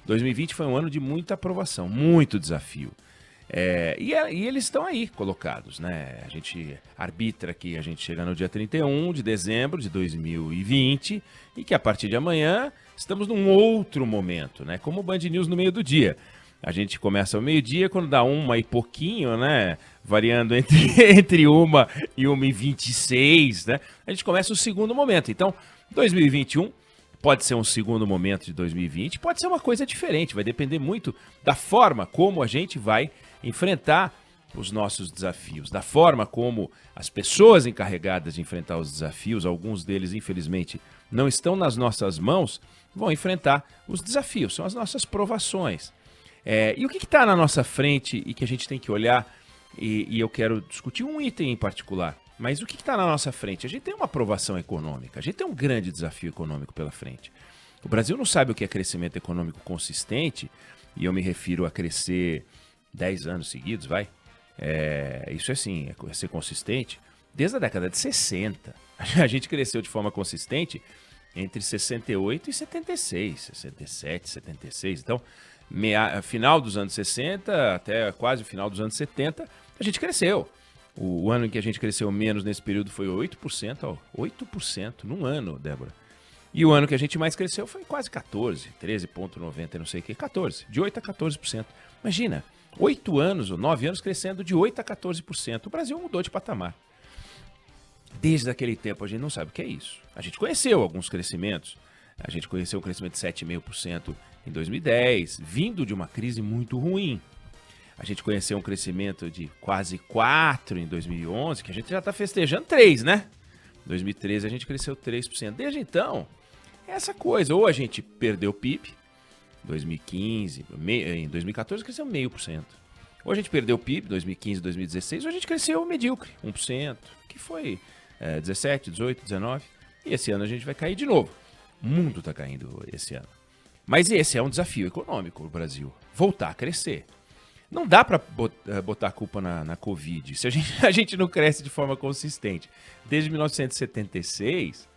2020 foi um ano de muita aprovação, muito desafio. E eles estão aí colocados, né? A gente arbitra que a gente chega no dia 31 de dezembro de 2020 e que a partir de amanhã estamos num outro momento, né? Como o Band News no meio do dia. A gente começa ao meio-dia, quando dá uma e pouquinho, né? Variando entre uma e 1h26, né? A gente começa o segundo momento. Então, 2021 pode ser um segundo momento de 2020, pode ser uma coisa diferente, vai depender muito da forma como a gente vai enfrentar os nossos desafios, da forma como as pessoas encarregadas de enfrentar os desafios, alguns deles, infelizmente, não estão nas nossas mãos, vão enfrentar os desafios, são as nossas provações. E o que está na nossa frente e que a gente tem que olhar, e eu quero discutir um item em particular, mas o que está na nossa frente? A gente tem uma aprovação econômica, a gente tem um grande desafio econômico pela frente. O Brasil não sabe o que é crescimento econômico consistente, e eu me refiro a crescer 10 anos seguidos, vai? Isso é assim, é ser consistente. Desde a década de 60, a gente cresceu de forma consistente entre 68 e 76, 67, 76. Então, final dos anos 60 até quase o final dos anos 70, a gente cresceu. O ano em que a gente cresceu menos nesse período foi 8%, ó, 8% num ano, Débora. E o ano que a gente mais cresceu foi quase 14, 13,90, não sei o que, 14, de 8 a 14%. Imagina, 8 anos ou 9 anos crescendo de 8 a 14%. O Brasil mudou de patamar. Desde aquele tempo a gente não sabe o que é isso. A gente conheceu alguns crescimentos. A gente conheceu um crescimento de 7,5% em 2010, vindo de uma crise muito ruim. A gente conheceu um crescimento de quase 4% em 2011, que a gente já está festejando 3%, né? Em 2013 a gente cresceu 3%. Desde então, é essa coisa. Ou a gente perdeu o PIB, 2015, em 2014 cresceu 0,5%. Ou a gente perdeu o PIB, 2015, 2016, ou a gente cresceu medíocre, 1%, que foi 17, 18, 19. E esse ano a gente vai cair de novo. O mundo está caindo esse ano. Mas esse é um desafio econômico no Brasil, voltar a crescer. Não dá para botar a culpa na Covid. Se a gente não cresce de forma consistente desde 1976,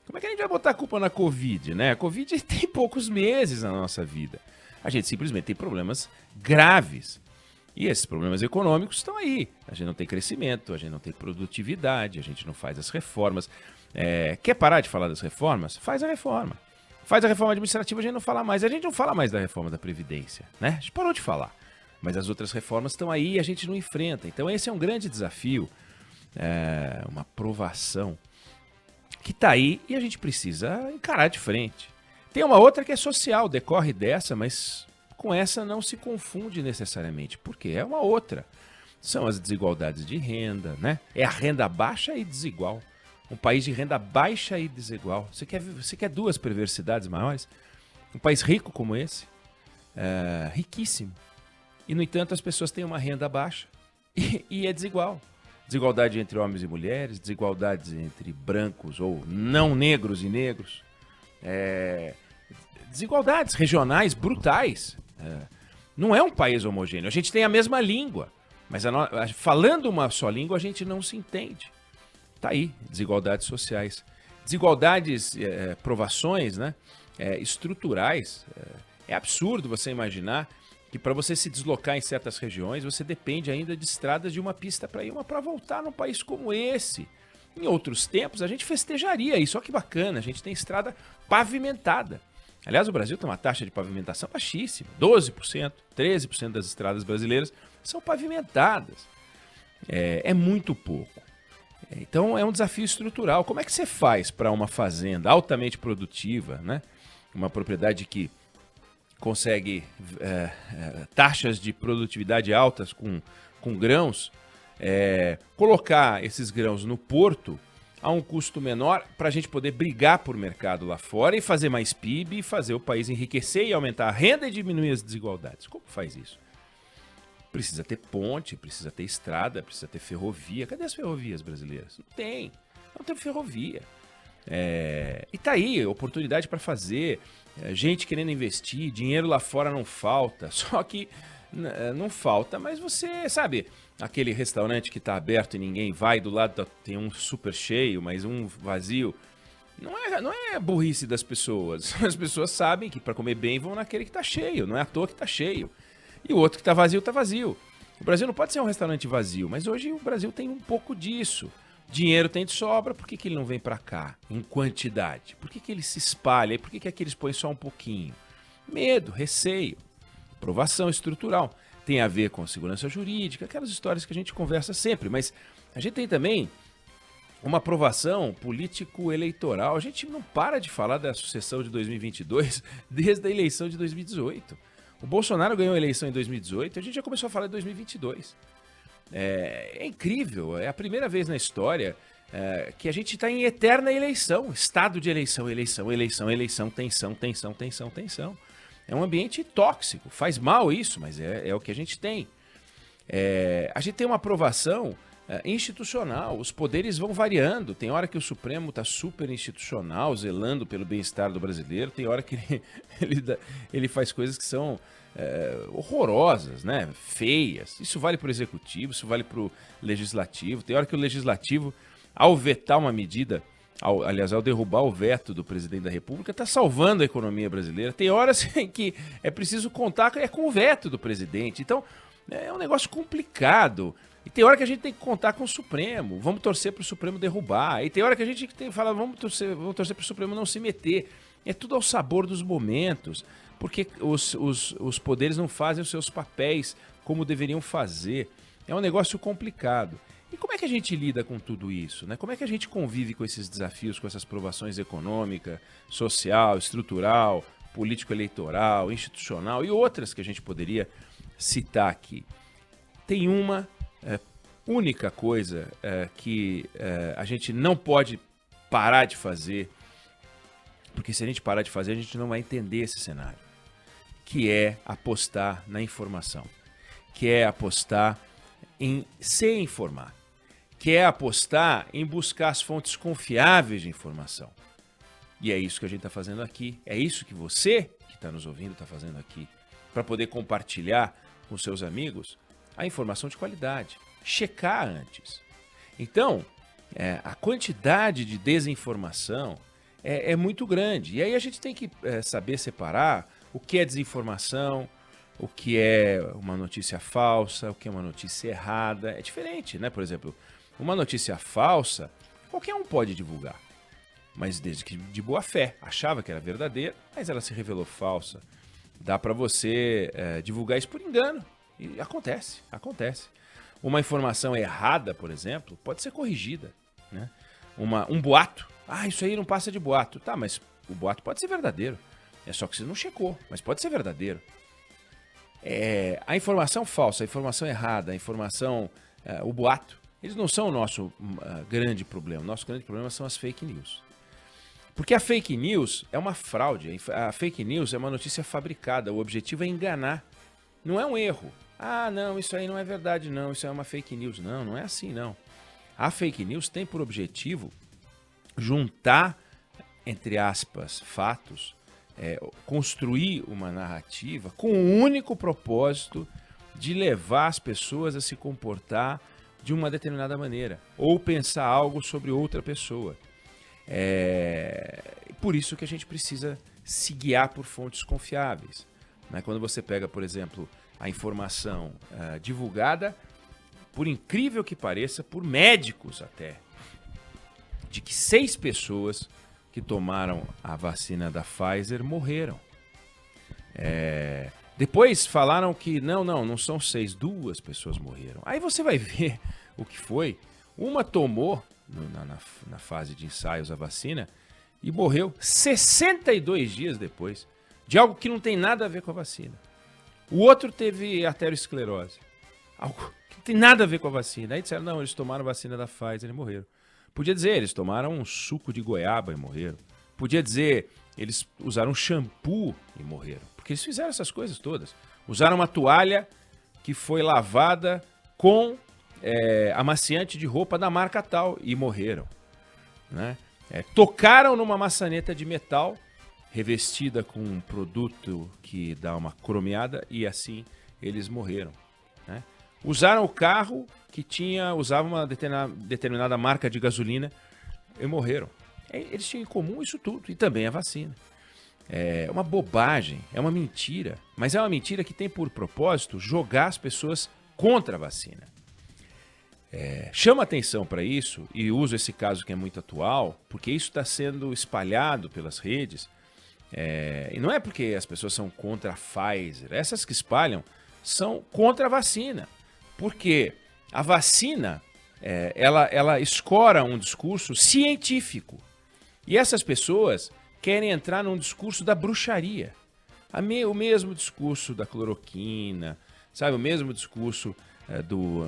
como é que a gente vai botar a culpa na Covid, né? A Covid tem poucos meses na nossa vida. A gente simplesmente tem problemas graves. E esses problemas econômicos estão aí. A gente não tem crescimento, a gente não tem produtividade, a gente não faz as reformas. Quer parar de falar das reformas? Faz a reforma. Faz a reforma administrativa, a gente não fala mais. A gente não fala mais da reforma da Previdência, né? A gente parou de falar. Mas as outras reformas estão aí e a gente não enfrenta. Então esse é um grande desafio, uma provação que está aí e a gente precisa encarar de frente. Tem uma outra que é social, decorre dessa, mas com essa não se confunde necessariamente, porque é uma outra. São as desigualdades de renda, né? É a renda baixa e desigual. Um país de renda baixa e desigual. Você quer duas perversidades maiores? Um país rico como esse, riquíssimo. E, no entanto, as pessoas têm uma renda baixa e é desigual. Desigualdade entre homens e mulheres, desigualdades entre brancos ou não negros e negros. Desigualdades regionais brutais. Não é um país homogêneo. A gente tem a mesma língua, mas falando uma só língua a gente não se entende. Tá aí, desigualdades sociais. Desigualdades, provações, né? Estruturais. É absurdo você imaginar que para você se deslocar em certas regiões, você depende ainda de estradas de uma pista para ir, uma para voltar num país como esse. Em outros tempos, a gente festejaria isso. Olha que bacana, a gente tem estrada pavimentada. Aliás, o Brasil tem uma taxa de pavimentação baixíssima, 12%, 13% das estradas brasileiras são pavimentadas. É muito pouco. Então, é um desafio estrutural. Como é que você faz para uma fazenda altamente produtiva, né? Uma propriedade que consegue taxas de produtividade altas com grãos, colocar esses grãos no porto a um custo menor para a gente poder brigar por mercado lá fora e fazer mais PIB e fazer o país enriquecer e aumentar a renda e diminuir as desigualdades. Como faz isso? Precisa ter ponte, precisa ter estrada, precisa ter ferrovia. Cadê as ferrovias brasileiras? Não tem ferrovia. E tá aí, oportunidade para fazer, gente querendo investir, dinheiro lá fora não falta, só que não falta, mas você sabe, aquele restaurante que tá aberto e ninguém vai, do lado tem um super cheio, mas um vazio, Não é burrice das pessoas. As pessoas sabem que para comer bem vão naquele que está cheio. Não é à toa que está cheio. E o outro que está vazio, está vazio. O Brasil não pode ser um restaurante vazio, mas hoje o Brasil tem um pouco disso. Dinheiro tem de sobra, por que ele não vem para cá em quantidade? Por que ele se espalha? E por que aqueles põem só um pouquinho? Medo, receio, aprovação estrutural. Tem a ver com segurança jurídica, aquelas histórias que a gente conversa sempre. Mas a gente tem também uma aprovação político-eleitoral. A gente não para de falar da sucessão de 2022 desde a eleição de 2018. O Bolsonaro ganhou a eleição em 2018 e a gente já começou a falar de 2022. É incrível, é a primeira vez na história que a gente está em eterna eleição, estado de eleição, eleição, eleição, eleição, tensão, tensão, tensão, tensão. É um ambiente tóxico, faz mal isso, mas é o que a gente tem. A gente tem uma aprovação institucional, os poderes vão variando. Tem hora que o Supremo está super institucional, zelando pelo bem-estar do brasileiro, tem hora que ele faz coisas que são horrorosas, né? Feias. Isso vale para o Executivo, isso vale para o Legislativo. Tem hora que o Legislativo, ao vetar uma medida, ao derrubar o veto do presidente da República, está salvando a economia brasileira. Tem horas em que é preciso contar com o veto do presidente. Então, é um negócio complicado. E tem hora que a gente tem que contar com o Supremo. Vamos torcer para o Supremo derrubar. E tem hora que a gente tem que falar, vamos torcer para o Supremo não se meter. É tudo ao sabor dos momentos. Porque os poderes não fazem os seus papéis como deveriam fazer. É um negócio complicado. E como é que a gente lida com tudo isso, né? Como é que a gente convive com esses desafios, com essas provações econômica, social, estrutural, político-eleitoral, institucional e outras que a gente poderia citar aqui? Tem uma única coisa que a gente não pode parar de fazer, porque se a gente parar de fazer, a gente não vai entender esse cenário, que é apostar na informação, que é apostar em se informar, que é apostar em buscar as fontes confiáveis de informação. E é isso que a gente está fazendo aqui, é isso que você que está nos ouvindo está fazendo aqui, para poder compartilhar com seus amigos a informação de qualidade, checar antes. Então, a quantidade de desinformação é muito grande, e aí a gente tem que saber separar o que é desinformação, o que é uma notícia falsa, o que é uma notícia errada. É diferente, né? Por exemplo, uma notícia falsa, qualquer um pode divulgar, mas desde que de boa fé. Achava que era verdadeira, mas ela se revelou falsa. Dá para você divulgar isso por engano. E acontece. Uma informação errada, por exemplo, pode ser corrigida, né? Um boato. Isso aí não passa de boato. Tá, mas o boato pode ser verdadeiro. É só que você não checou, mas pode ser verdadeiro. A informação falsa, a informação errada, a informação, o boato, eles não são o nosso grande problema. O nosso grande problema são as fake news. Porque a fake news é uma fraude. A fake news é uma notícia fabricada. O objetivo é enganar. Não é um erro. Não, isso aí não é verdade, não. Isso é uma fake news. Não, não é assim, não. A fake news tem por objetivo juntar, entre aspas, fatos, construir uma narrativa com o único propósito de levar as pessoas a se comportar de uma determinada maneira ou pensar algo sobre outra pessoa. Por isso que a gente precisa se guiar por fontes confiáveis, né? Quando você pega, por exemplo, a informação divulgada, por incrível que pareça, por médicos até, de que 6 pessoas que tomaram a vacina da Pfizer morreram. Depois falaram que não são 6, 2 pessoas morreram. Aí você vai ver o que foi. Uma tomou na fase de ensaios a vacina e morreu 62 dias depois, de algo que não tem nada a ver com a vacina. O outro teve arteriosclerose, algo que não tem nada a ver com a vacina. Aí disseram, não, eles tomaram a vacina da Pfizer e morreram. Podia dizer, eles tomaram um suco de goiaba e morreram. Podia dizer, eles usaram shampoo e morreram. Porque eles fizeram essas coisas todas. Usaram uma toalha que foi lavada com amaciante de roupa da marca tal e morreram, né? Tocaram numa maçaneta de metal revestida com um produto que dá uma cromeada e assim eles morreram, né? Usaram o carro que usava uma determinada marca de gasolina e morreram. Eles tinham em comum isso tudo, e também a vacina. É uma bobagem, é uma mentira, mas é uma mentira que tem por propósito jogar as pessoas contra a vacina. Chama atenção para isso, e uso esse caso que é muito atual, porque isso está sendo espalhado pelas redes, e não é porque as pessoas são contra a Pfizer, essas que espalham são contra a vacina, porque a vacina, ela escora um discurso científico, e essas pessoas querem entrar num discurso da bruxaria, o mesmo discurso da cloroquina, sabe, o mesmo discurso do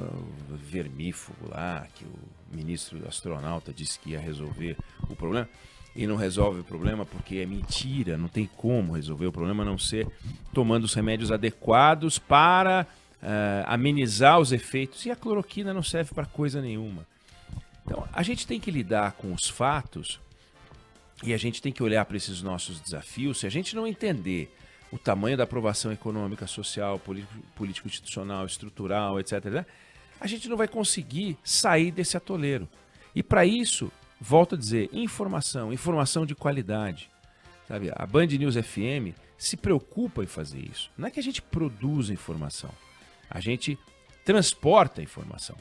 vermífugo lá, que o ministro astronauta disse que ia resolver o problema, e não resolve o problema porque é mentira, não tem como resolver o problema a não ser tomando os remédios adequados para amenizar os efeitos, e a cloroquina não serve para coisa nenhuma. Então, a gente tem que lidar com os fatos e a gente tem que olhar para esses nossos desafios. Se a gente não entender o tamanho da aprovação econômica, social, político-institucional, estrutural, etc., a gente não vai conseguir sair desse atoleiro. E para isso, volto a dizer, informação de qualidade. Sabe? A Band News FM se preocupa em fazer isso. Não é que a gente produza informação, a gente transporta informação.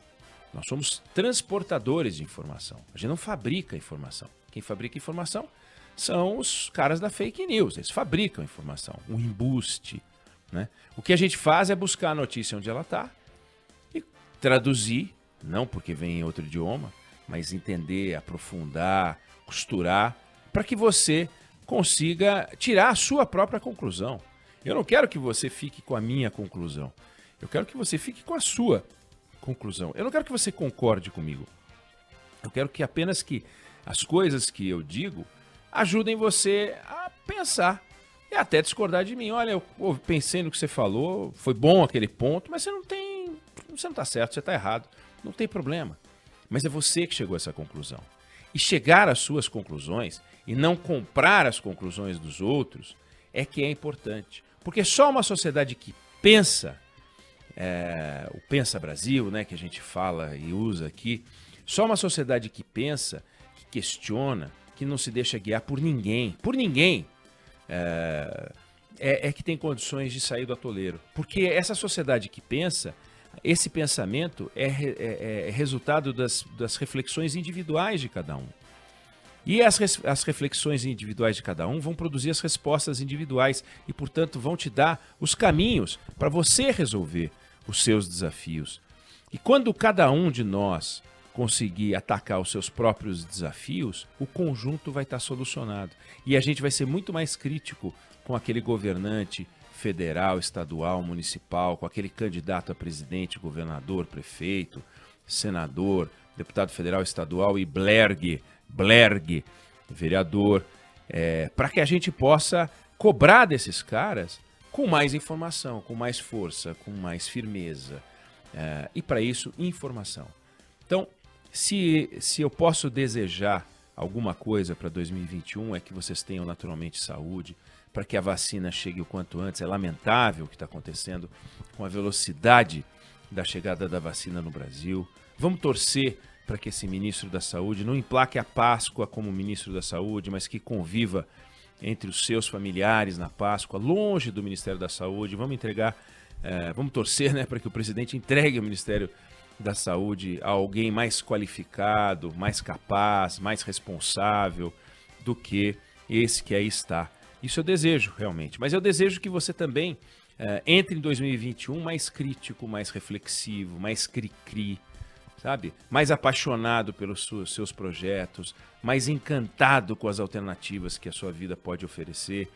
Nós somos transportadores de informação. A gente não fabrica informação. Quem fabrica informação são os caras da fake news. Eles fabricam informação, um embuste, né? O que a gente faz é buscar a notícia onde ela está e traduzir, não porque vem em outro idioma, mas entender, aprofundar, costurar, para que você consiga tirar a sua própria conclusão. Eu não quero que você fique com a minha conclusão. Eu quero que você fique com a sua conclusão. Eu não quero que você concorde comigo. Eu quero que apenas que as coisas que eu digo ajudem você a pensar e até discordar de mim. Olha, eu pensei no que você falou, foi bom aquele ponto, mas você não está certo, você está errado. Não tem problema. Mas é você que chegou a essa conclusão. E chegar às suas conclusões e não comprar as conclusões dos outros é que é importante. Porque só uma sociedade que pensa, o Pensa Brasil, né, que a gente fala e usa aqui, só uma sociedade que pensa, que questiona, que não se deixa guiar por ninguém, que tem condições de sair do atoleiro. Porque essa sociedade que pensa, esse pensamento é resultado das reflexões individuais de cada um. E as reflexões individuais de cada um vão produzir as respostas individuais e, portanto, vão te dar os caminhos para você resolver os seus desafios. E quando cada um de nós conseguir atacar os seus próprios desafios, o conjunto vai estar solucionado. E a gente vai ser muito mais crítico com aquele governante federal, estadual, municipal, com aquele candidato a presidente, governador, prefeito, senador, deputado federal, estadual e Blerg, vereador, para que a gente possa cobrar desses caras com mais informação, com mais força, com mais firmeza. E para isso, informação. Então, se eu posso desejar alguma coisa para 2021, é que vocês tenham naturalmente saúde, para que a vacina chegue o quanto antes. É lamentável o que está acontecendo com a velocidade da chegada da vacina no Brasil. Vamos torcer para que esse ministro da Saúde não emplaque a Páscoa como ministro da Saúde, mas que conviva entre os seus familiares na Páscoa, longe do Ministério da Saúde. Vamos torcer, né, para que o presidente entregue o Ministério da Saúde a alguém mais qualificado, mais capaz, mais responsável do que esse que aí está. Isso eu desejo, realmente. Mas eu desejo que você também entre em 2021 mais crítico, mais reflexivo, mais cri-cri, sabe? Mais apaixonado pelos seus projetos, mais encantado com as alternativas que a sua vida pode oferecer,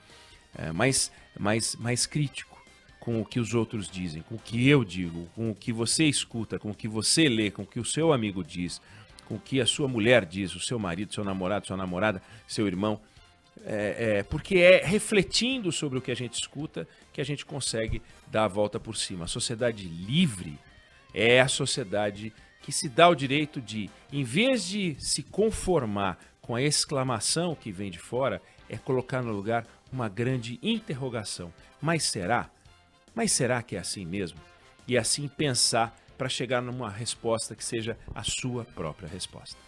mais crítico com o que os outros dizem, com o que eu digo, com o que você escuta, com o que você lê, com o que o seu amigo diz, com o que a sua mulher diz, o seu marido, seu namorado, sua namorada, seu irmão. Porque é refletindo sobre o que a gente escuta que a gente consegue dar a volta por cima. A sociedade livre é a sociedade que se dá o direito de, em vez de se conformar com a exclamação que vem de fora, é colocar no lugar uma grande interrogação. Mas será? Mas será que é assim mesmo? E assim pensar para chegar numa resposta que seja a sua própria resposta.